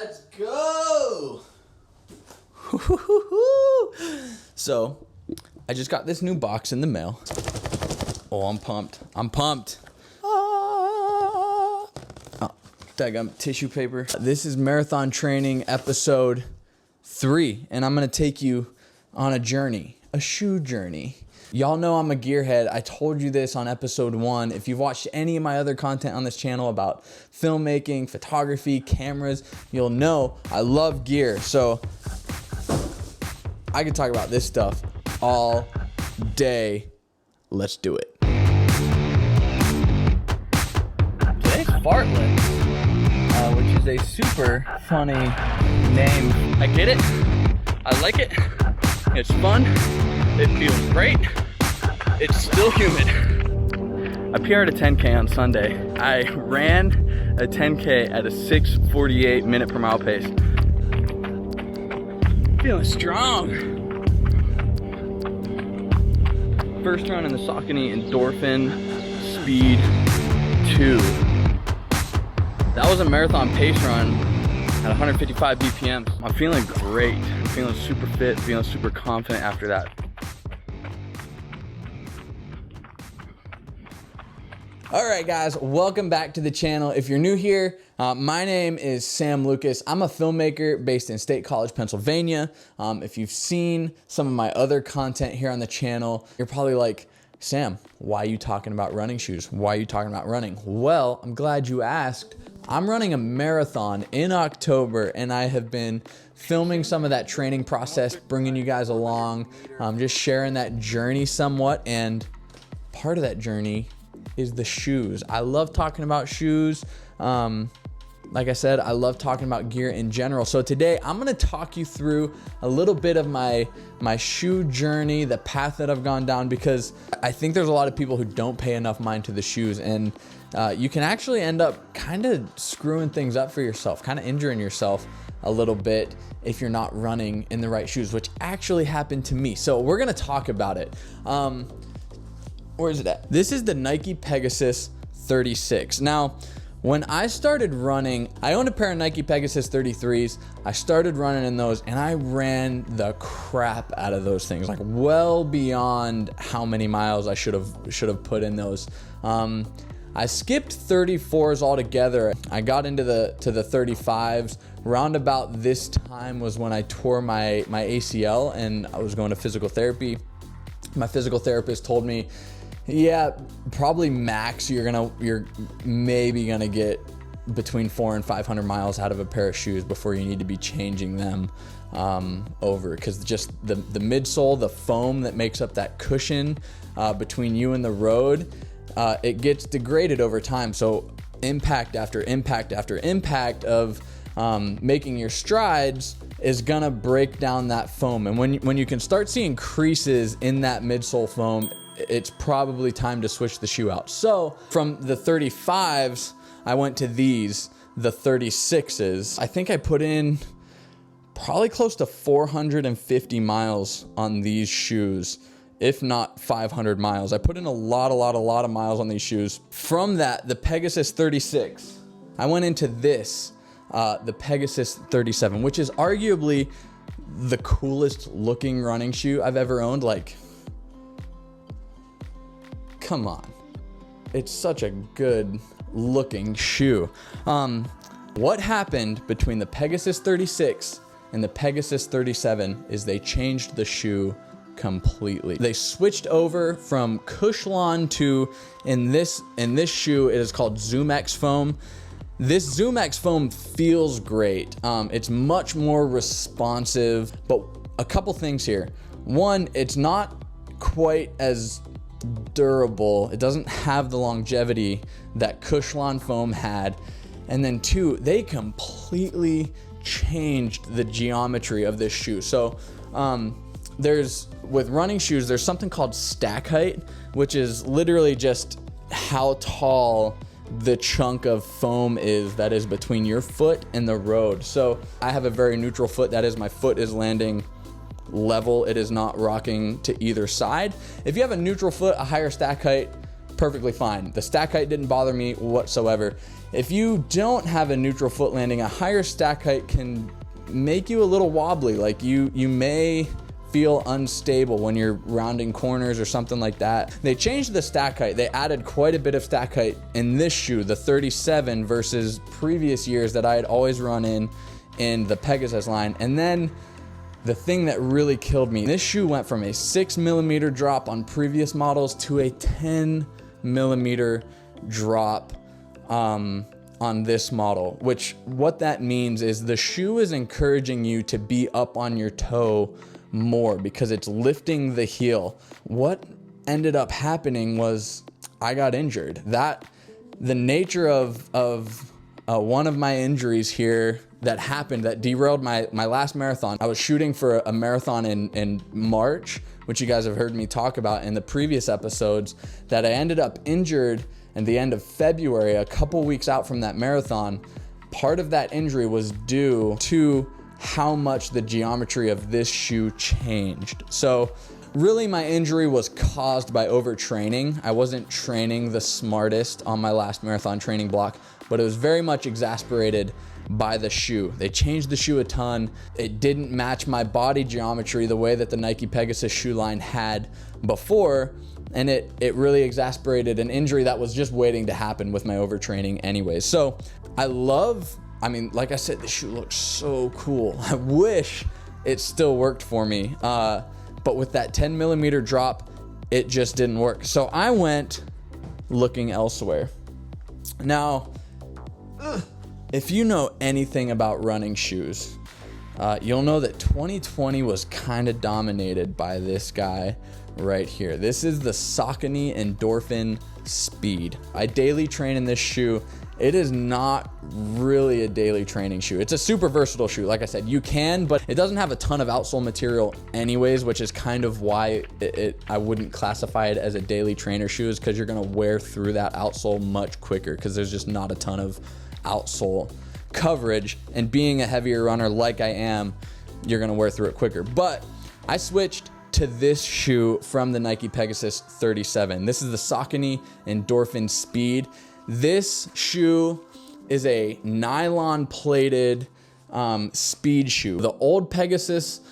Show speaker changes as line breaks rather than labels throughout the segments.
Let's go. So, I just got this new box in the mail. Oh, I'm pumped. Oh, daggum tissue paper. This is marathon training episode 3, and I'm gonna take you on a journey, a shoe journey. Y'all know I'm a gearhead. I told you this on episode 1. If you've watched any of my other content on this channel about filmmaking, photography, cameras, you'll know I love gear. So I could talk about this stuff all day. Let's do it. Today's Fartlek, which is a super funny name. I get it. I like it. It's fun. It feels great. It's still humid. I PR'd a 10K on Sunday. I ran a 10K at a 6:48 minute per mile pace. Feeling strong. First run in the Saucony Endorphin Speed 2. That was a marathon pace run at 155 BPM. I'm feeling great. I'm feeling super fit, feeling super confident after that. All right, guys, welcome back to the channel. If you're new here, my name is Sam Lucas. I'm a filmmaker based in State College, Pennsylvania. If you've seen some of my other content here on the channel, you're probably like, Sam, why are you talking about running shoes? Why are you talking about running? Well, I'm glad you asked. I'm running a marathon in October, and I have been filming some of that training process, bringing you guys along, just sharing that journey somewhat, and part of that journey is the shoes. I love talking about shoes. Like I said, I love talking about gear in general. So today I'm gonna talk you through a little bit of my shoe journey, the path that I've gone down, because I think there's a lot of people who don't pay enough mind to the shoes, and you can actually end up kind of screwing things up for yourself, kind of injuring yourself a little bit if you're not running in the right shoes, which actually happened to me. So we're gonna talk about it. Where is it at? This is the Nike Pegasus 36. Now, when I started running, I owned a pair of Nike Pegasus 33s. I started running in those, and I ran the crap out of those things, like well beyond how many miles I should have put in those. I skipped 34s altogether. I got into the 35s. Round about this time was when I tore my ACL, and I was going to physical therapy. My physical therapist told me, yeah, probably max you're maybe gonna get between 400 and 500 miles out of a pair of shoes before you need to be changing them over, because just the midsole, the foam that makes up that cushion between you and the road, it gets degraded over time. So impact after impact after impact of making your strides is gonna break down that foam. And when you can start seeing creases in that midsole foam, it's probably time to switch the shoe out. So from the 35s, I went to these, the 36s. I think I put in probably close to 450 miles on these shoes, if not 500 miles. I put in a lot of miles on these shoes. From that, the Pegasus 36, I went into this, the Pegasus 37, which is arguably the coolest looking running shoe I've ever owned. Like, come on. It's such a good looking shoe. What happened between the Pegasus 36 and the Pegasus 37 is they changed the shoe completely. They switched over from Cushlon to, in this shoe, it is called ZoomX foam. This ZoomX foam feels great. It's much more responsive, but a couple things here. One, it's not quite as durable. It doesn't have the longevity that Cushlon foam had. And then two, they completely changed the geometry of this shoe. So with running shoes, there's something called stack height, which is literally just how tall the chunk of foam is that is between your foot and the road. So I have a very neutral foot. That is, my foot is landing level. It is not rocking to either side. If you have a neutral foot, a higher stack height, perfectly fine. The stack height didn't bother me whatsoever. if you don't have a neutral foot landing, a higher stack height can make you a little wobbly. Like you may feel unstable when you're rounding corners or something like that. They changed the stack height. They added quite a bit of stack height in this shoe, the 37, versus previous years that I had always run in the Pegasus line. And then the thing that really killed me, this shoe went from a 6mm drop on previous models to a 10mm drop on this model, which what that means is the shoe is encouraging you to be up on your toe more because it's lifting the heel. What ended up happening was I got injured. The nature of one of my injuries here that happened that derailed my last marathon. I was shooting for a marathon in March, which you guys have heard me talk about in the previous episodes, that I ended up injured at the end of February, a couple weeks out from that marathon. Part of that injury was due to how much the geometry of this shoe changed. So really my injury was caused by overtraining. I wasn't training the smartest on my last marathon training block, but it was very much exacerbated by the shoe. They changed the shoe a ton. It didn't match my body geometry the way that the Nike Pegasus shoe line had before, and it really exacerbated an injury that was just waiting to happen with my overtraining anyways. So I mean, like I said, this shoe looks so cool. I wish it still worked for me. But with that 10mm drop, it just didn't work. So I went looking elsewhere. Now, if you know anything about running shoes, you'll know that 2020 was kind of dominated by this guy right here. This is the Saucony Endorphin Speed. I daily train in this shoe. It is not really a daily training shoe. It's a super versatile shoe. Like I said, you can, but it doesn't have a ton of outsole material anyways, which is kind of why I wouldn't classify it as a daily trainer shoe, is because you're gonna wear through that outsole much quicker because there's just not a ton of outsole coverage. And being a heavier runner like I am, you're gonna wear through it quicker. But I switched to this shoe from the Nike Pegasus 37. This is the Saucony Endorphin Speed. This shoe is a nylon plated speed shoe. The old Pegasus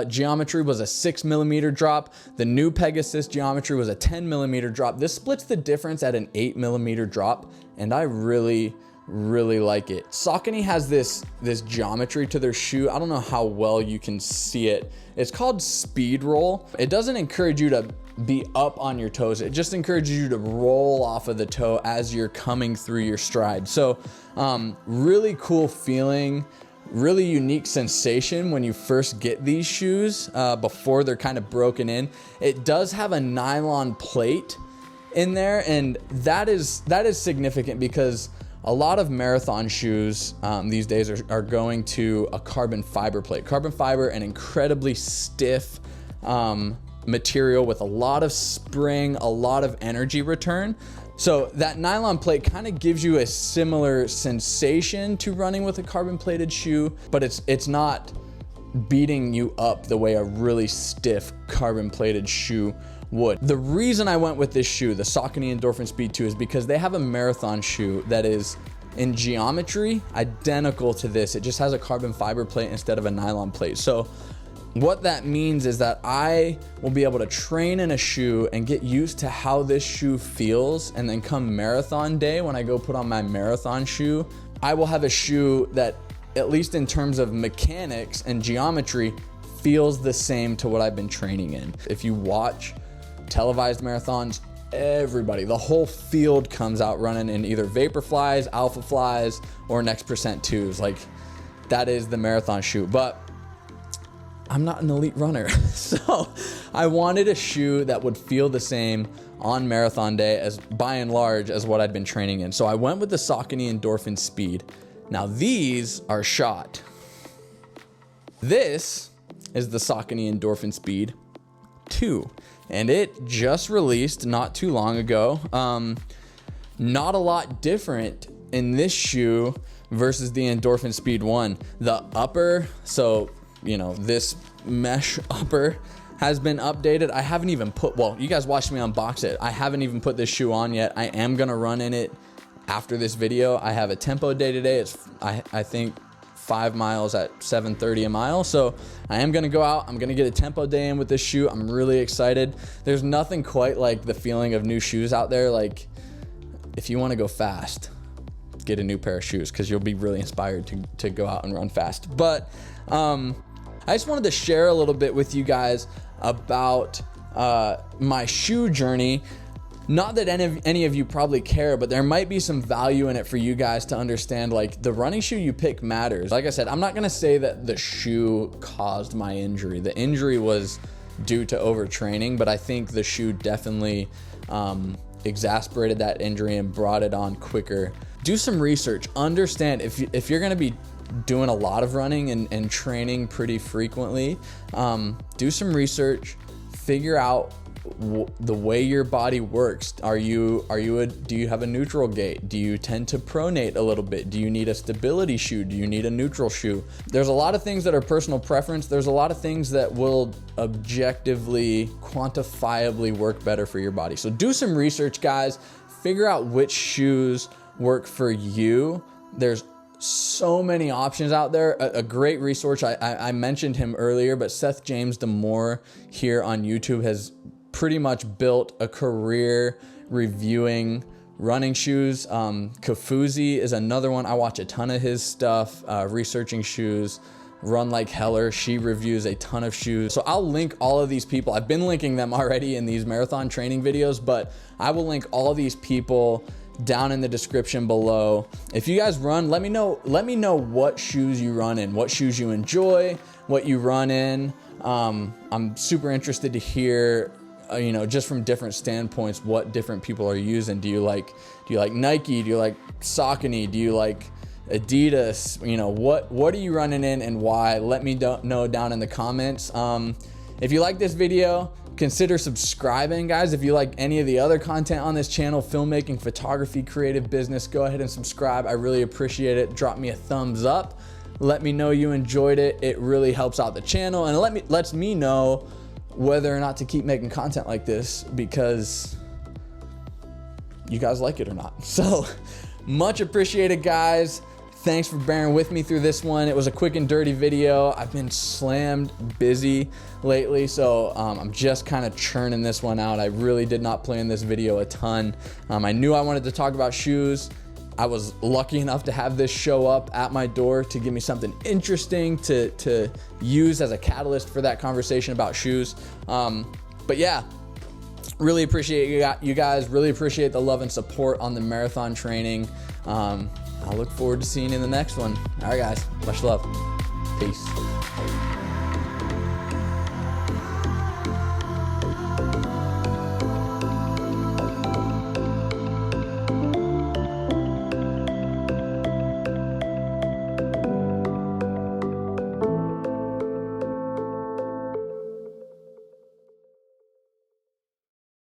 geometry was a 6mm drop. The new Pegasus geometry was a 10mm drop. This splits the difference at an 8mm drop, and I really like it. Saucony has this geometry to their shoe. I don't know how well you can see it. It's called speed roll. It doesn't encourage you to be up on your toes. It just encourages you to roll off of the toe as you're coming through your stride. So really cool feeling, really unique sensation when you first get these shoes before they're kind of broken in. It does have a nylon plate in there, and that is significant because a lot of marathon shoes these days are going to a carbon fiber plate. Carbon fiber, an incredibly stiff material with a lot of spring, a lot of energy return. So that nylon plate kind of gives you a similar sensation to running with a carbon plated shoe, but it's not beating you up the way a really stiff carbon plated shoe would. The reason I went with this shoe, the Saucony Endorphin Speed 2, is because they have a marathon shoe that is in geometry identical to this. It just has a carbon fiber plate instead of a nylon plate. So what that means is that I will be able to train in a shoe and get used to how this shoe feels, and then come marathon day, when I go put on my marathon shoe, I will have a shoe that, at least in terms of mechanics and geometry, feels the same to what I've been training in. If you watch televised marathons, everybody, the whole field comes out running in either Vaporflies, Alpha Flies, or Next Percent 2s. Like, that is the marathon shoe. But I'm not an elite runner, so I wanted a shoe that would feel the same on marathon day as, by and large, as what I'd been training in. So I went with the Saucony Endorphin Speed. Now these are shot. This is the Saucony Endorphin Speed 2, and it just released not too long ago. Not a lot different in this shoe versus the Endorphin Speed 1. The upper, so you know, this mesh upper has been updated. I haven't even put, well, you guys watched me unbox it. I haven't even put this shoe on yet. I am gonna run in it after this video. I have a tempo day today. It's, I think 5 miles at 7:30 a mile. So I am gonna go out. I'm gonna get a tempo day in with this shoe. I'm really excited. There's nothing quite like the feeling of new shoes out there. Like, if you wanna go fast, get a new pair of shoes, because you'll be really inspired to go out and run fast. But I just wanted to share a little bit with you guys about my shoe journey. Not that any of you probably care, but there might be some value in it for you guys to understand, like, the running shoe you pick matters. Like I said, I'm not gonna say that the shoe caused my injury. The injury was due to overtraining, but I think the shoe definitely exasperated that injury and brought it on quicker. Do some research. Understand if you're gonna be doing a lot of running and training pretty frequently, do some research, figure out the way your body works. Do you have a neutral gait? Do you tend to pronate a little bit? Do you need a stability shoe? Do you need a neutral shoe? There's a lot of things that are personal preference. There's a lot of things that will objectively, quantifiably work better for your body. So do some research, guys. Figure out which shoes work for you. There's so many options out there. A great resource, I mentioned him earlier, but Seth James Damore here on YouTube has pretty much built a career reviewing running shoes. Kafuzi is another one. I watch a ton of his stuff, researching shoes. Run Like Heller, she reviews a ton of shoes. So I'll link all of these people. I've been linking them already in these marathon training videos, but I will link all these people down in the description below. If you guys run, let me know what shoes you run in, what shoes you enjoy, what you run in. I'm super interested to hear, just from different standpoints, what different people are using. Do you like Nike? Do you like Saucony? Do you like Adidas? What are you running in and why? Let me know down in the comments. If you like this video, consider subscribing, guys. If you like any of the other content on this channel, filmmaking, photography, creative business, go ahead and subscribe. I really appreciate it. Drop me a thumbs up. Let me know you enjoyed it. It really helps out the channel, and lets me know whether or not to keep making content like this, because you guys like it or not. So much appreciated, guys. Thanks for bearing with me through this one. It was a quick and dirty video. I've been slammed busy lately, so I'm just kind of churning this one out. I really did not plan this video a ton. I knew I wanted to talk about shoes. I was lucky enough to have this show up at my door to give me something interesting to use as a catalyst for that conversation about shoes. But yeah, really appreciate you guys. Really appreciate the love and support on the marathon training. I look forward to seeing you in the next one. All right, guys. Much love. Peace.